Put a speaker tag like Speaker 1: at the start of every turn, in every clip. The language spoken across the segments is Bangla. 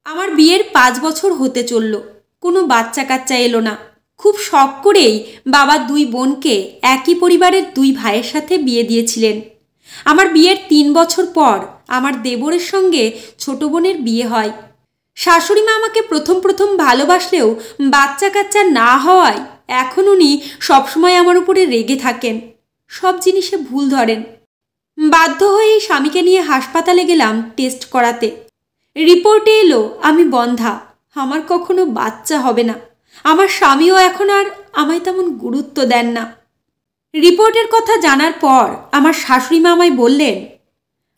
Speaker 1: আমার বিয়ের 5 বছর হতে চলল, কোনো বাচ্চা কাচ্চা এলো না। খুব শখ করেই বাবা 2 বোনকে একই পরিবারের 2 ভাইয়ের সাথে বিয়ে দিয়েছিলেন। আমার বিয়ের 3 বছর পর আমার দেবরের সঙ্গে ছোট বোনের বিয়ে হয়। শাশুড়ি মা আমাকে প্রথম প্রথম ভালোবাসলেও বাচ্চা কাচ্চা না হওয়ায় এখন উনি সবসময় আমার উপরে রেগে থাকেন, সব জিনিসে ভুল ধরেন। বাধ্য হয়েই স্বামীকে নিয়ে হাসপাতালে গেলাম টেস্ট করাতে। রিপোর্টে এলো আমি বন্ধ্যা, আমার কখনো বাচ্চা হবে না। আমার স্বামীও এখন আর আমায় তেমন গুরুত্ব দেন না। রিপোর্টের কথা জানার পর আমার শাশুড়ি মা আমায় বললেন,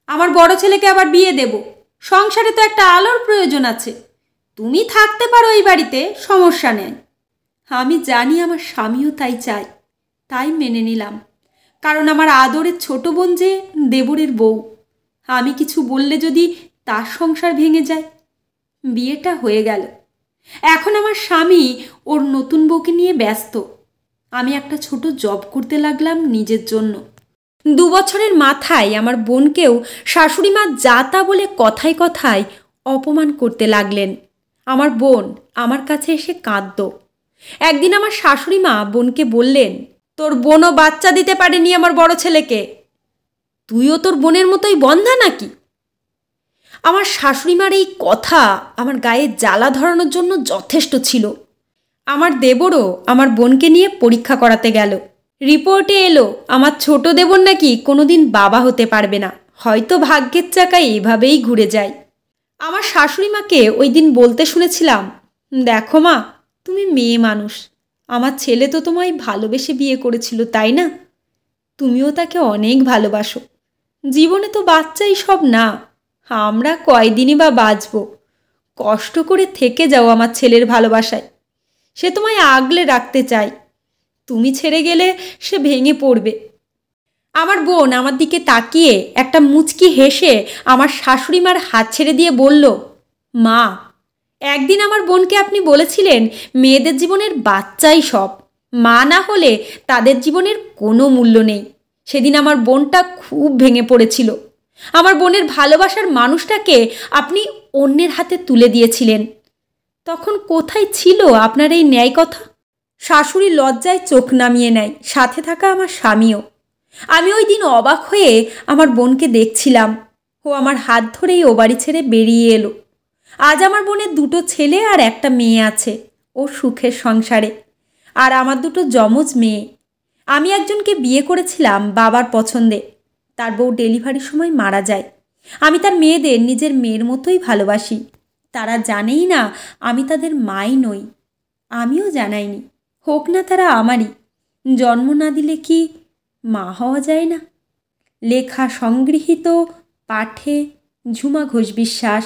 Speaker 1: আমার বড় ছেলেকে আবার বিয়ে দেব, সংসারে তো একটা আলোর প্রয়োজন আছে, তুমি থাকতে পারো এই বাড়িতে, সমস্যা নেই। আমি জানি আমার স্বামীও তাই চায়, তাই মেনে নিলাম। কারণ আমার আদরের ছোট বোন যে দেবরের বউ, আমি কিছু বললে যদি তার সংসার ভেঙে যায়। বিয়েটা হয়ে গেল। এখন আমার স্বামী ওর নতুন বউকে নিয়ে ব্যস্ত। আমি একটা ছোট জব করতে লাগলাম নিজের জন্য। 2 বছরের মাথায় আমার বোনকেও শাশুড়ি মা যা তা বলে কথায় কথায় অপমান করতে লাগলেন। আমার বোন আমার কাছে এসে কাঁদত। একদিন আমার শাশুড়ি মা বোনকে বললেন, তোর বোনও বাচ্চা দিতে পারেনি আমার বড় ছেলেকে, তুইও তোর বোনের মতোই বন্ধা নাকি? আমার শাশুড়িমার এই কথা আমার গায়ে জ্বালা ধরানোর জন্য যথেষ্ট ছিল। আমার দেবরও আমার বোনকে নিয়ে পরীক্ষা করাতে গেল। রিপোর্টে এলো আমার ছোট দেবর নাকি কোনোদিন বাবা হতে পারবে না, হয়তো ভাগ্যের চাকা এইভাবেই ঘুরে যায়। আমার শাশুড়িমাকে ওই দিন বলতে শুনেছিলাম, দেখো মা, তুমি মেয়ে মানুষ, আমার ছেলে তো তোমায় ভালোবেসে বিয়ে করেছিল, তাই না? তুমিও তাকে অনেক ভালোবাসো। জীবনে তো বাচ্চাই সব না, আমরা কয়দিনই বা বাঁচব। কষ্ট করে থেকে যাও আমার ছেলের ভালোবাসায়, সে তোমায় আগলে রাখতে চায়। তুমি ছেড়ে গেলে সে ভেঙে পড়বে। আমার বোন আমার দিকে তাকিয়ে একটা মুচকি হেসে আমার শাশুড়িমার হাত ছেড়ে দিয়ে বলল, মা, একদিন আমার বোনকে আপনি বলেছিলেন মেয়েদের জীবনের বাচ্চাই সব, মা না হলে তাদের জীবনের কোনো মূল্য নেই। সেদিন আমার বোনটা খুব ভেঙে পড়েছিল। আমার বোনের ভালোবাসার মানুষটাকে আপনি অন্যের হাতে তুলে দিয়েছিলেন। তখন কোথায় ছিল আপনার এই ন্যায় কথা? শাশুড়ি লজ্জায় চোখ নামিয়ে নেয়, সাথে থাকা আমার স্বামীও। আমি ওই দিন অবাক হয়ে আমার বোনকে দেখছিলাম। ও আমার হাত ধরেই ও বাড়ি ছেড়ে বেরিয়ে এলো। আজ আমার বোনের 2 ছেলে আর একটা মেয়ে আছে, ও সুখের সংসারে। আর আমার 2 যমজ মেয়ে। আমি একজনকে বিয়ে করেছিলাম বাবার পছন্দে, তার বউ ডেলিভারির সময় মারা যায়। আমি তার মেয়েদের নিজের মেয়ের মতোই ভালোবাসি। তারা জানেই না আমি তাদের মাই নই, আমিও জানাইনি, হোক না তারা আমারই। জন্ম না দিলে কি মা হওয়া যায় না? লেখা সংগৃহীত, পাঠে ঝুমা ঘোষ বিশ্বাস।